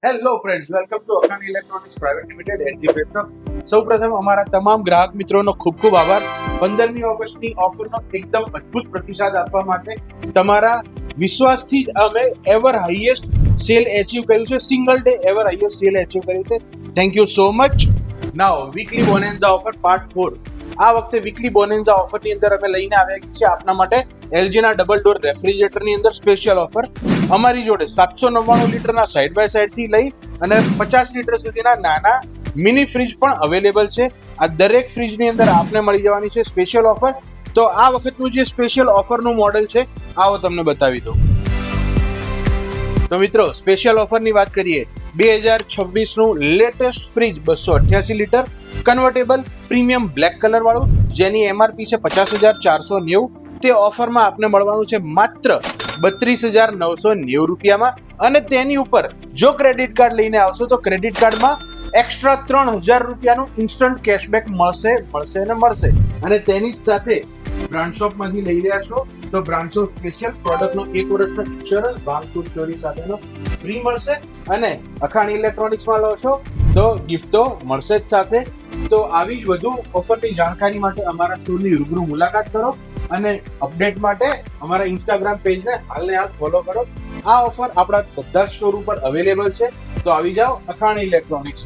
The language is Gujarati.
Hello friends, welcome to Akhan electronics private limited LG petro. સૌપ્રથમ અમારા તમામ ગ્રાહક મિત્રોનો ખૂબ ખૂબ આભાર. 15મી ઓગસ્ટની ઓફરનો એકદમ અદ્ભુત પ્રતિસાદ આપવા માટે તમારા વિશ્વાસથી અમે એવર હાઈએસ્ટ સેલ એચીવ કર્યું છે. Single day ever highest sale achieve કર્યું છે. Thank you so much. Now weekly bonanza offer part 4. આ વખતે વીકલી બોનેન્ઝા ઓફરની અંદર અમે લઈને આવ્યા છીએ આપના માટે એલજીના ડબલ ડોર રેફ્રિજરેટરની અંદર સ્પેશિયલ ઓફર. અમારી જોડે 799 લીટરના સાઇડ બાય સાઇડથી લઈ અને 50 લીટર સુધીના નાના મિની ફ્રીજ પણ અવેલેબલ છે. આ દરેક ફ્રીજની અંદર આપને મળી જવાની છે સ્પેશિયલ ઓફર. તો આ વખતનું જે સ્પેશિયલ ઓફરનું મોડેલ છે આવો તમને બતાવી દઉં. તો મિત્રો, સ્પેશિયલ ઓફરની વાત કરીએ, 2026નું latest fridge 288 litre convertible premium black colour વાળું, જેની એમઆરપી છે 50,490. તે ઓફરમાં આપને મળવાનું છે માત્ર 32,990 રૂપિયામાં. અને તેની ઉપર જો ક્રેડિટ કાર્ડ લઈને આવશો તો ક્રેડિટ કાર્ડમાં એક્સ્ટ્રા 3,000 રૂપિયાનું ઇન્સ્ટન્ટ કેશબેક મળશે. અને તેની જ સાથે બ્રાન્ડ શોપમાંથી લઈ રહ્યા છો તો બ્રાન્ડ શોપ સ્પેશિયલ પ્રોડક્ટનો 1 વર્ષનો ઇન્સ્યોરન્સ ભાંગફોડ ચોરી સાથેનો ફ્રી મળશે. અને અખાન ઇલેક્ટ્રોનિક્સમાં લો છો તો ગિફ્ટ તો મળશે જ સાથે. તો આવી જ વધુ ઓફરની જાણકારી માટે અમારા સ્ટોરની રૂબરૂ મુલાકાત કરો અને અપડેટ માટે અમારા ઇન્સ્ટાગ્રામ પેજને હાલને હાલ ફોલો કરો. આ ઓફર આપણા બધા સ્ટોર ઉપર અવેલેબલ છે. તો આવી જાઓ અખાન ઇલેક્ટ્રોનિક્સ.